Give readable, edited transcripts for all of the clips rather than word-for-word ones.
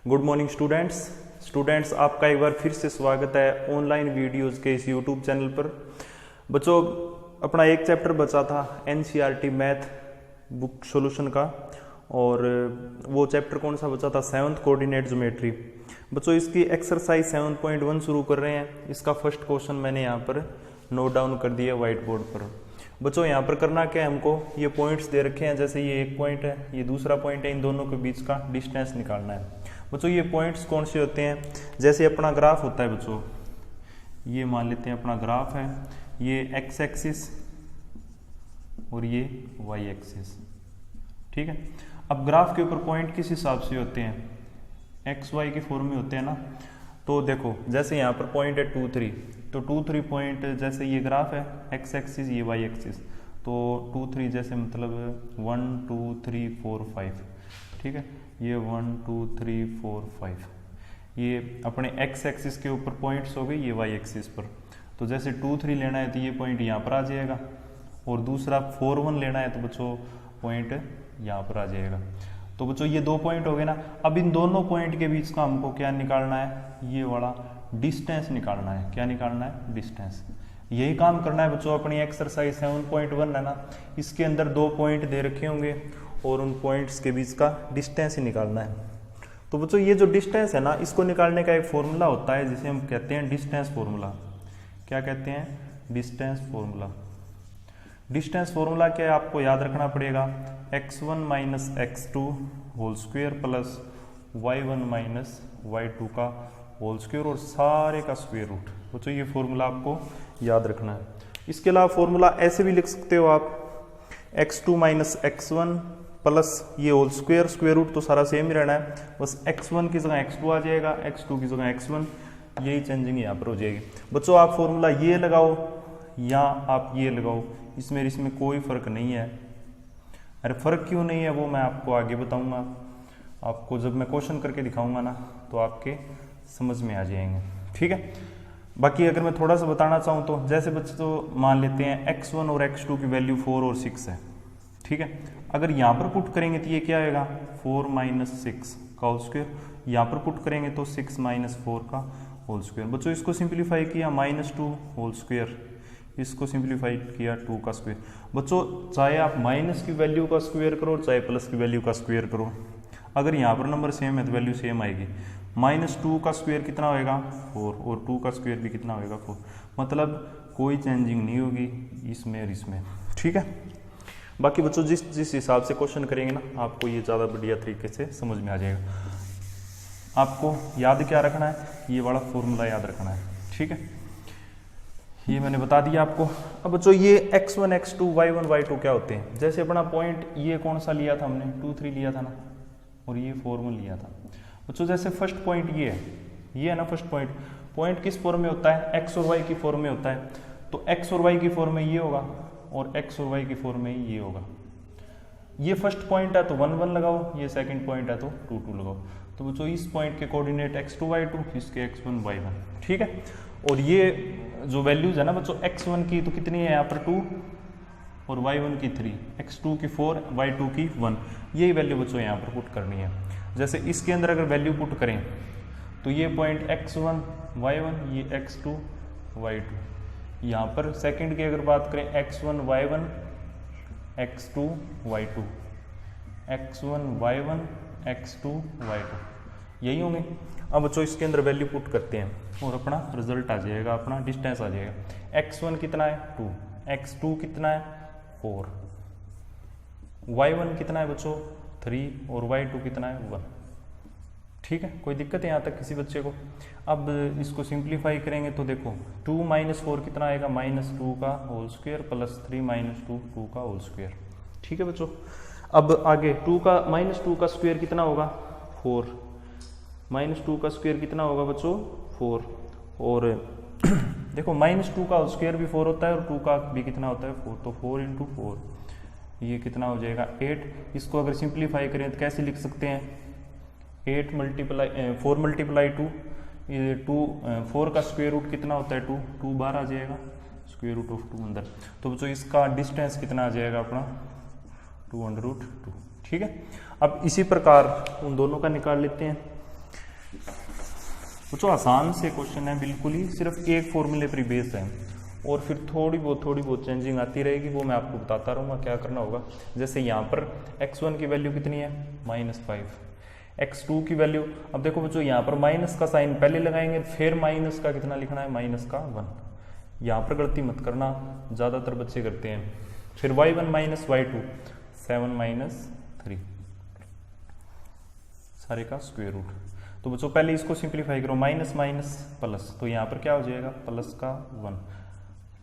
Good morning students आपका एक बार फिर से स्वागत है ऑनलाइन वीडियोस के इस यूट्यूब चैनल पर। बच्चों, अपना एक चैप्टर बचा था एनसीईआरटी मैथ बुक सॉल्यूशन का, और वो चैप्टर कौन सा बचा था? 7th coordinate geometry. बच्चों, इसकी एक्सरसाइज 7.1 शुरू कर रहे हैं। इसका फर्स्ट क्वेश्चन मैंने यहाँ पर नोट डाउन कर दिया व्हाइट बोर्ड पर। बच्चों, यहाँ पर करना क्या है, हमको ये पॉइंट्स दे रखे हैं, जैसे ये एक पॉइंट है, ये दूसरा पॉइंट है, इन दोनों के बीच का डिस्टेंस निकालना है। बच्चों, ये पॉइंट्स कौन से होते हैं? जैसे अपना ग्राफ होता है बच्चों, ये मान लेते हैं अपना ग्राफ है, ये एक्स एक्सिस और ये वाई एक्सिस, ठीक है। अब ग्राफ के ऊपर पॉइंट किस हिसाब से होते हैं? एक्स वाई के फॉर्म में होते हैं ना। तो देखो, जैसे यहाँ पर पॉइंट है 2 3, तो 2 3 पॉइंट, जैसे ये ग्राफ है एक्स एक्सिस, ये वाई एक्सिस, तो 2 3 जैसे मतलब 1 2 3 4 5, ठीक है। ये 1 2 3 4 5, ये अपने एक्स एक्सिस के ऊपर पॉइंट्स हो गए, ये वाई एक्सिस पर। तो जैसे 2 3 लेना है तो ये पॉइंट यहाँ पर आ जाएगा, और दूसरा 4 1 लेना है तो बच्चों पॉइंट यहाँ पर आ जाएगा। तो बच्चों, ये 2 पॉइंट हो गए ना। अब इन दोनों पॉइंट के बीच का हमको क्या निकालना है? ये वाला डिस्टेंस निकालना है। क्या निकालना है? डिस्टेंस। यही काम करना है बच्चों अपनी एक्सरसाइज 7.1 है ना, इसके अंदर 2 पॉइंट दे रखे होंगे और उन पॉइंट्स के बीच का डिस्टेंस ही निकालना है। तो बच्चों, ये जो डिस्टेंस है ना, इसको निकालने का एक फॉर्मूला होता है जिसे हम कहते हैं डिस्टेंस फॉर्मूला। क्या कहते हैं? Distance formula. डिस्टेंस फॉर्मूला क्या है, आपको याद रखना पड़ेगा, x1 minus x2 whole square plus y1 minus y2 का होल स्क्वायर और सारे का स्क्वायर रूट। बच्चों, ये फॉर्मूला आपको याद रखना है। इसके अलावा फॉर्मूला ऐसे भी लिख सकते हो आप, x2 माइनस x1 प्लस ये होल स्क्वायर, स्क्वायर रूट तो सारा सेम ही रहना है, बस x1 की जगह x2 आ जाएगा, x2 की जगह x1, यही चेंजिंग यहाँ पर हो जाएगी। बच्चों, आप फॉर्मूला ये लगाओ या आप ये लगाओ, इसमें कोई फर्क नहीं है। अरे फर्क क्यों नहीं है, वो मैं आपको आगे बताऊंगा। आपको जब मैं क्वेश्चन करके दिखाऊंगा ना, तो आपके समझ में आ जाएंगे, ठीक है। बाकी अगर मैं थोड़ा सा बताना चाहूँ तो, जैसे बच्चे तो मान लेते हैं x1 और x2 की वैल्यू 4 और 6 है, ठीक है। अगर यहाँ पर पुट करेंगे तो ये क्या आएगा? 4 माइनस 6 का होल स्क्वायर। यहाँ पर पुट करेंगे तो 6 माइनस 4 का होल स्क्वायर। बच्चों, इसको सिंप्लीफाई किया -2 होल स्क्वायर, इसको सिंप्लीफाई किया 2 का स्क्वायर। बच्चों, चाहे आप माइनस की वैल्यू का स्क्वायर करो, चाहे प्लस की वैल्यू का स्क्वायर करो, अगर यहाँ पर नंबर सेम है तो वैल्यू सेम आएगी। -2 का स्क्वायर कितना होएगा? 4, और 2 का स्क्वायर भी कितना होएगा? 4। मतलब कोई चेंजिंग नहीं होगी इसमें और इसमें, ठीक है। बाकी बच्चों, जिस हिसाब से क्वेश्चन करेंगे ना, आपको ये ज़्यादा बढ़िया तरीके से समझ में आ जाएगा। आपको याद क्या रखना है? ये वाला फॉर्मूला याद रखना है, ठीक है। ये मैंने बता दिया आपको। अब बच्चों, ये x1 x2 y1 y2 क्या होते हैं? जैसे अपना पॉइंट ये कौन सा लिया था हमने? 2 3 लिया था ना, और ये 4 1 लिया था। बच्चों, जैसे फर्स्ट पॉइंट ये है ना, फर्स्ट पॉइंट किस फॉर्म में होता है? x और y की फॉर्म में होता है। तो x और y की फॉर्म में ये होगा, और x और y की फॉर्म में ये होगा। ये फर्स्ट पॉइंट है तो 1 1 लगाओ, ये सेकंड पॉइंट है तो 2 2 लगाओ। तो बच्चों, इस पॉइंट के कोऑर्डिनेट x2 y2, इसके x1 y1, ठीक है। और ये जो वैल्यूज है ना बच्चों, x1 की तो कितनी है यहाँ पर? 2, और y1 की 3, x2 की 4, y2 की 1, यही वैल्यू बच्चों यहाँ पर पुट करनी है। जैसे इसके अंदर अगर वैल्यू पुट करें तो ये पॉइंट x1 y1, ये x2 y2। यहाँ पर सेकंड की अगर बात करें, x1 y1 x2 y2, x1 y1 x2 y2, यही होंगे। अब बच्चों, इसके अंदर वैल्यू पुट करते हैं और अपना रिजल्ट आ जाएगा, अपना डिस्टेंस आ जाएगा। x1 कितना है? 2, x2 कितना है? 4, y1 कितना है बच्चों? 3, और y2 कितना है? 1, ठीक है। कोई दिक्कत है यहाँ तक किसी बच्चे को? अब इसको सिंप्लीफाई करेंगे तो देखो, 2 माइनस 4 कितना आएगा? -2 का होल स्क्वायर प्लस 3 माइनस 2 का होल स्क्वायर, ठीक है बच्चों। अब आगे -2 का स्क्वायर कितना होगा? 4, -2 का स्क्वायर कितना होगा बच्चों? 4, और देखो -2 का स्क्वायर भी 4 होता है, और 2 का भी कितना होता है? 4, तो 4 × 4, ये कितना हो जाएगा? 8। इसको अगर सिंप्लीफाई करें तो कैसे लिख सकते हैं? 4 मल्टीप्लाई 2, ये 4 का स्क्वायर रूट कितना होता है? 2 बार आ जाएगा, स्क्वायर रूट ऑफ 2 अंदर। तो बच्चों, इसका डिस्टेंस कितना आ जाएगा अपना? 2 √2, ठीक है। अब इसी प्रकार उन दोनों का निकाल लेते हैं। बच्चों आसान से क्वेश्चन है, बिल्कुल ही सिर्फ एक फॉर्मूले पर बेस है और फिर थोड़ी बहुत चेंजिंग आती रहेगी, वो मैं आपको बताता रहूँगा क्या करना होगा। जैसे यहाँ पर x1 की वैल्यू कितनी है -5, x2 की वैल्यू, अब देखो बच्चों यहाँ पर माइनस का साइन पहले लगाएंगे, फिर माइनस का कितना लिखना है -1। यहाँ पर गलती मत करना, ज़्यादातर बच्चे करते हैं। फिर y1 - y2 7 - 3 सारे का स्क्वायर रूट। तो बच्चों पहले इसको सिंप्लीफाई करो, माइनस माइनस प्लस, तो यहाँ पर क्या हो जाएगा प्लस का 1।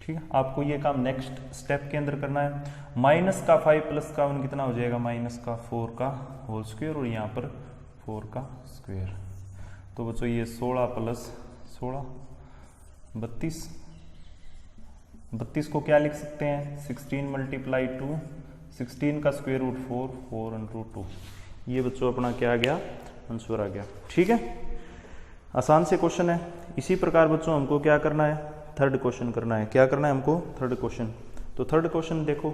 ठीक है, आपको ये काम नेक्स्ट स्टेप के अंदर करना है। माइनस का 5 प्लस का 1 कितना हो जाएगा -4 का होल स्क्वायर और यहाँ पर 4 का स्क्वायर। तो बच्चों ये 16 + 16 32, 32 को क्या लिख सकते हैं 16 × 2 16 का स्क्वायर रूट 4 4 × 2। ये बच्चों अपना क्या आ गया आंसर आ गया। ठीक है, आसान से क्वेश्चन है। इसी प्रकार बच्चों हमको क्या करना है, थर्ड क्वेश्चन करना है। क्या करना है हमको, थर्ड क्वेश्चन। तो थर्ड क्वेश्चन देखो,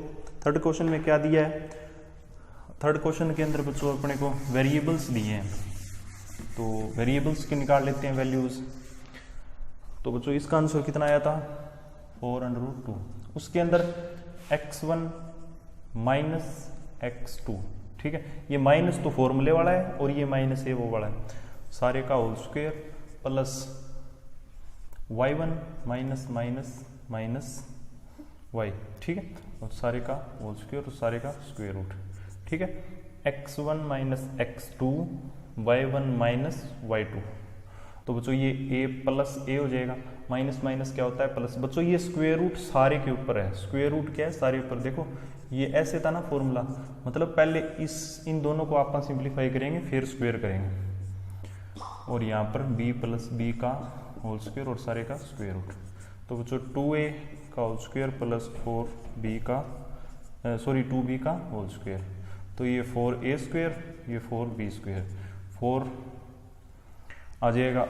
थर्ड क्वेश्चन में क्या दिया है, थर्ड क्वेश्चन के अंदर बच्चों अपने को वेरिएबल्स दिए हैं, तो वेरिएबल्स के निकाल लेते हैं वैल्यूज। तो बच्चों इसका आंसर कितना आया था 4 √ 2, उसके अंदर x1 - x2। ठीक है, ये माइनस तो फॉर्मूले वाला है और ये माइनस है वो वाला है, सारे का whole square plus y1 - y। ठीक है, और सारे का होल स्क्वायर और सारे का स्क्वायर रूट। ठीक है, x1 - x2 y1 - y2। तो बच्चों ये a प्लस a हो जाएगा, माइनस माइनस क्या होता है प्लस। बच्चों ये स्क्वायर रूट सारे के ऊपर है, स्क्वायर रूट क्या है सारे ऊपर। देखो ये ऐसे था ना फॉर्मूला, मतलब पहले इन दोनों को आप सिंप्लीफाई करेंगे फिर स्क्वायर करेंगे, और यहाँ पर b + b का होल स्क्वायर और सारे का स्क्वायर रूट। तो बच्चों 2a का होल स्क्वायर प्लस 4b का 2b का होल स्क्वायर। तो ये 4a², ये 4b², 4 आ जाएगा,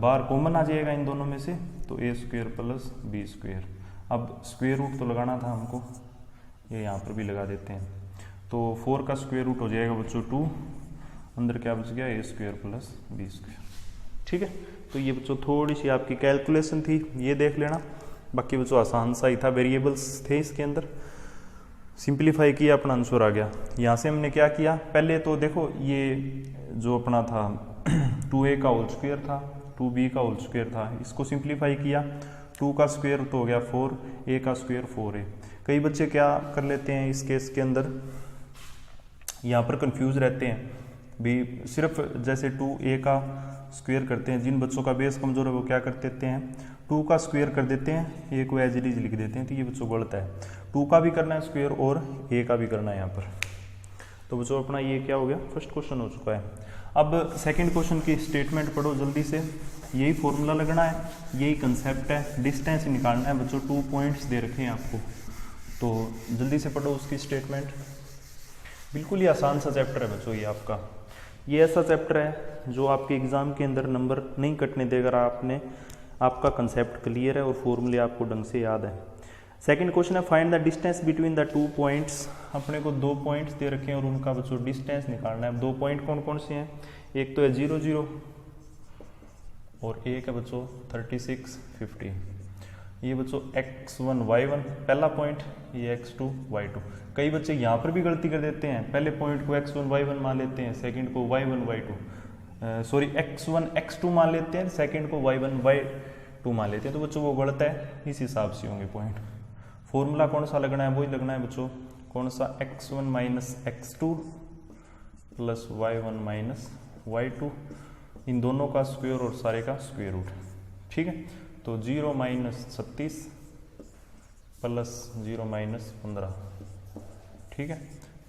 बार कॉमन आ जाएगा इन दोनों में से, तो a² + b²। अब स्क्वायर रूट तो लगाना था हमको, ये यहाँ पर भी लगा देते हैं। तो 4 का स्क्वायर रूट हो जाएगा बच्चों 2, अंदर क्या बच गया a² + b²। ठीक है, तो ये बच्चों थोड़ी सी आपकी कैलकुलेशन थी, ये देख लेना। बाकी बच्चों आसान सा ही था, वेरिएबल्स थे इसके अंदर, सिंप्लीफाई किया अपना आंसर आ गया। यहाँ से हमने क्या किया, पहले तो देखो ये जो अपना था 2a का होल स्क्वायर था, 2b का होल स्क्वायर था, इसको सिंप्लीफाई किया, 2 का स्क्वायर तो हो गया 4, a का स्क्वायर 4a। कई बच्चे क्या कर लेते हैं इस केस के अंदर, यहाँ पर कंफ्यूज रहते हैं भी, सिर्फ जैसे 2a का स्क्वायर करते हैं, जिन बच्चों का बेस कमजोर है वो क्या कर देते हैं 2 का स्क्वायर कर देते हैं, a को एज इट इज लिख देते हैं, तो ये बच्चों गलत है। 2 का भी करना है स्क्वायर और a का भी करना है यहाँ पर। तो बच्चों अपना ये क्या हो गया, फर्स्ट क्वेश्चन हो चुका है। अब सेकंड क्वेश्चन की स्टेटमेंट पढ़ो जल्दी से, यही फॉर्मूला लगना है, यही कंसेप्ट है, डिस्टेंस निकालना है बच्चों। 2 पॉइंट्स दे रखे हैं आपको, तो जल्दी से पढ़ो उसकी स्टेटमेंट। बिल्कुल ही आसान सा चैप्टर है बच्चों ये आपका, ये ऐसा चैप्टर है जो आपके एग्जाम के अंदर नंबर नहीं कटने देगा, आपका कंसेप्ट क्लियर है और फॉर्मूले आपको ढंग से याद है। सेकंड क्वेश्चन है find the distance between the 2 points. अपने को 2 पॉइंट्स दे रखे हैं और उनका बच्चों डिस्टेंस निकालना है। 2 पॉइंट कौन कौन से हैं, एक तो है 0 0 और एक है बच्चों 36 50। ये बच्चों x1 y1 पहला पॉइंट, ये x2 y2। कई बच्चे यहाँ पर भी गलती कर देते हैं, पहले पॉइंट को x1 y1 मान लेते हैं, सेकंड को y1 y2 sorry x1 x2 मान लेते हैं, सेकंड को y1 y2 मान लेते हैं, तो बच्चों वो गलत है, इस हिसाब से होंगे पॉइंट। फॉर्मूला कौन सा लगना है, वही लगना है बच्चों, कौन सा x1 - x2 + y1 - y2, इन दोनों का स्क्वायर और सारे का स्क्वायर रूट। ठीक है, तो 0 - 36 + 0 - 15। ठीक है,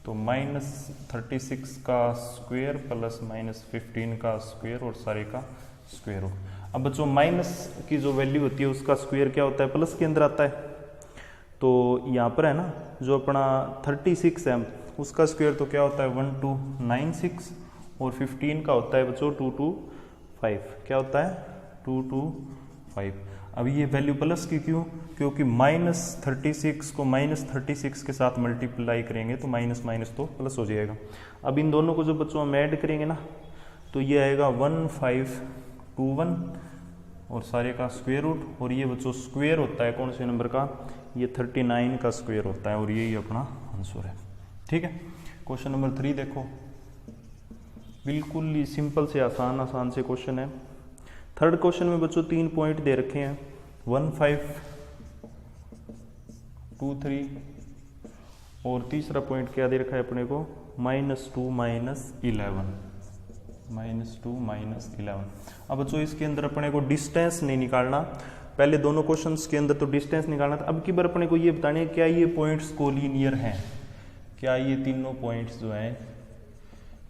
तो -36 का स्क्वायर प्लस -15 का स्क्वायर और सारे का स्क्वायर रूट। अब बच्चों माइनस की जो वैल्यू होती है उसका स्क्वायर क्या होता है, प्लस के अंदर आता है। तो यहाँ पर है ना जो अपना 36 है उसका स्क्वायर तो क्या होता है 1296 और 15 का होता है बच्चों 225। क्या होता है 225। अब ये वैल्यू प्लस की क्यों, क्योंकि -36 को -36 के साथ मल्टीप्लाई करेंगे तो माइनस माइनस तो प्लस हो जाएगा। अब इन दोनों को जो बच्चों हम ऐड करेंगे ना तो ये आएगा 21 और सारे का स्क्वायर रूट, और ये बच्चों स्क्वायर होता है कौन से नंबर का, ये 39 का स्क्वायर होता है, और यही अपना आंसर है। ठीक है, क्वेश्चन नंबर 3 देखो, बिल्कुल ही सिंपल से आसान से क्वेश्चन है। थर्ड क्वेश्चन में बच्चों 3 पॉइंट दे रखे हैं, 1 5 2 3, और तीसरा पॉइंट क्या दे रखा है अपने को, -2 -11। अब बच्चों इसके अंदर अपने को डिस्टेंस नहीं निकालना, पहले दोनों क्वेश्चंस के अंदर तो डिस्टेंस निकालना था, अब की बार अपने को ये बताने क्या ये पॉइंट्स कोलिनियर हैं, क्या ये तीनों पॉइंट्स जो हैं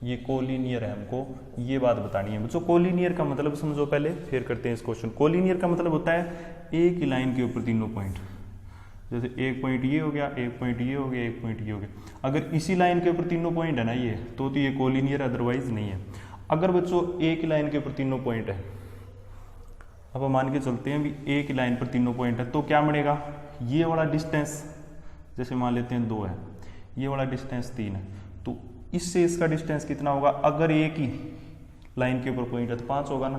ये कोलिनियर है, हमको ये बात बतानी है बच्चों। कोलिनियर का मतलब समझो पहले, फिर करते हैं इस क्वेश्चन। कोलिनियर का मतलब होता है एक ही लाइन के ऊपर तीनों पॉइंट, जैसे एक पॉइंट ये हो गया, एक पॉइंट ये हो गया, एक पॉइंट ये हो गया। अगर इसी लाइन के ऊपर तीनों पॉइंट है ना ये, तो ये कोलिनियर, अदरवाइज नहीं है। अगर बच्चों एक ही लाइन के ऊपर तीनों पॉइंट है, अब हम मान के चलते हैं भी एक ही लाइन पर तीनों पॉइंट है, तो क्या बनेगा, ये वाला डिस्टेंस जैसे मान लेते हैं 2 है, ये वाला डिस्टेंस 3 है, तो इससे इसका डिस्टेंस कितना होगा, अगर एक ही लाइन के ऊपर पॉइंट है तो 5 होगा ना।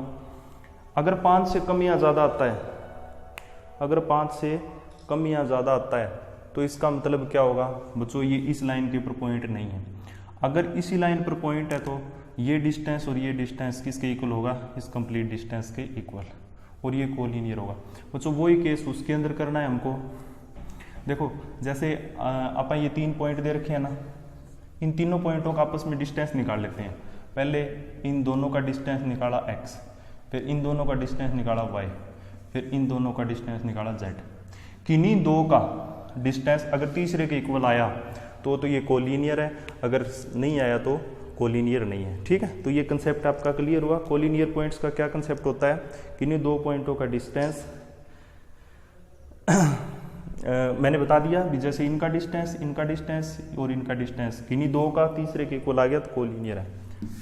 अगर 5 से कम या ज़्यादा आता है, अगर 5 से कम या ज़्यादा आता है तो इसका मतलब क्या होगा बच्चों, ये इस लाइन के ऊपर पॉइंट नहीं है। अगर इसी लाइन पर पॉइंट है तो ये डिस्टेंस और ये डिस्टेंस किसके इक्वल होगा, इस कंप्लीट डिस्टेंस के इक्वल, और ये कोलिनियर होगा। बच्चों वही केस उसके अंदर करना है हमको। देखो जैसे अपन ये 3 पॉइंट दे रखे हैं ना, इन तीनों पॉइंटों का आपस में डिस्टेंस निकाल लेते हैं। पहले इन दोनों का डिस्टेंस निकाला x, फिर इन दोनों का डिस्टेंस निकाला y, फिर इन दोनों का डिस्टेंस निकाला z। किन्हीं दो का डिस्टेंस अगर तीसरे के इक्वल आया तो ये कोलिनियर है, अगर नहीं आया तो कोलिनियर नहीं है। ठीक है, तो ये कंसेप्ट आपका क्लियर हुआ। कोलिनियर पॉइंट्स का क्या कंसेप्ट होता है, किन्हीं दो पॉइंटों का डिस्टेंस मैंने बता दिया भी, जैसे इनका डिस्टेंस और इनका डिस्टेंस किन्हीं दो का तीसरे के इक्वल आ गया तो कोलिनियर है।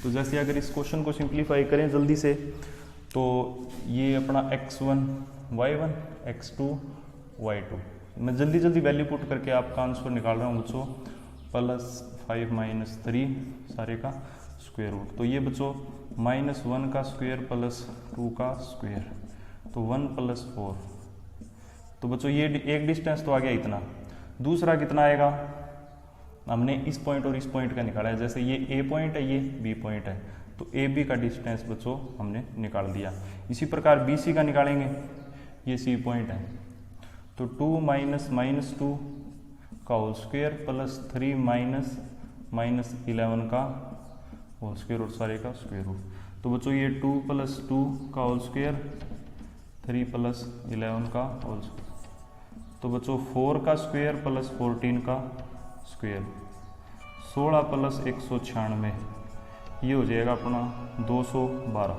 तो जैसे अगर इस क्वेश्चन को सिंप्लीफाई करें जल्दी से, तो ये अपना x1 y1 x2 y2, मैं जल्दी वैल्यू पुट करके आपका आंसर निकाल रहा हूँ बच्चों, +5 - 3 सारे का स्क्वायर रूट। तो ये बच्चों -1 का स्क्वायर +2 का स्क्वायर, तो 1 + 4। तो बच्चों ये एक डिस्टेंस तो आ गया इतना, दूसरा कितना आएगा, हमने इस पॉइंट और इस पॉइंट का निकाला है। जैसे ये A पॉइंट है, ये B पॉइंट है, तो AB का डिस्टेंस बच्चों हमने निकाल दिया। इसी प्रकार BC का निकालेंगे, ये C पॉइंट है, तो 2 - -2 का होल स्क्वायर +3 - -11 का होल स्क्वायर और सारे का स्क्वायर रूट। तो बच्चों ये 2 + 2 का होल स्क्वायर, 3 + 11 का होल स्क्वायर, तो बच्चों 4 का स्क्वायर +14 का स्क्वायर, 16 + 196, ये हो जाएगा अपना 212।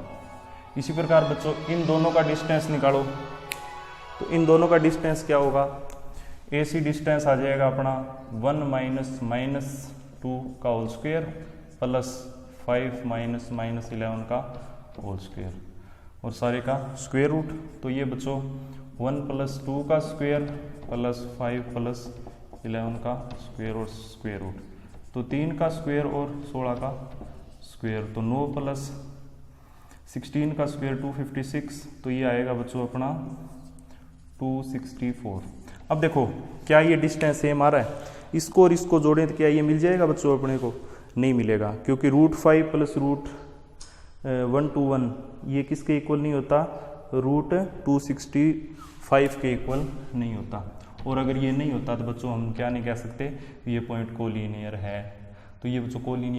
इसी प्रकार बच्चों इन दोनों का डिस्टेंस निकालो, तो इन दोनों का डिस्टेंस क्या होगा, AC डिस्टेंस आ जाएगा अपना 1 - -2 का होल स्क्वायर +5 - -11 का होल स्क्वायर और सारे का स्क्वायर रूट। तो ये बच्चों 1 + 2 का स्क्वायर +5 + 11 का स्क्वायर और स्क्वायर रूट, तो 3 का स्क्वायर और 16 का स्क्वायर, तो 9 + 16 का स्क्वायर 256, तो ये आएगा बच्चों अपना 264। अब देखो क्या ये डिस्टेंस सेम आ रहा है, इसको और इसको जोड़ें तो क्या ये मिल जाएगा बच्चों, अपने को नहीं मिलेगा, क्योंकि √5 + √121 ये किसके इक्वल नहीं होता, √265 के इक्वल नहीं होता। और अगर ये नहीं होता तो बच्चों हम क्या नहीं कह सकते, ये पॉइंट कोलिनियर है। तो ये बच्चों कोलिनियर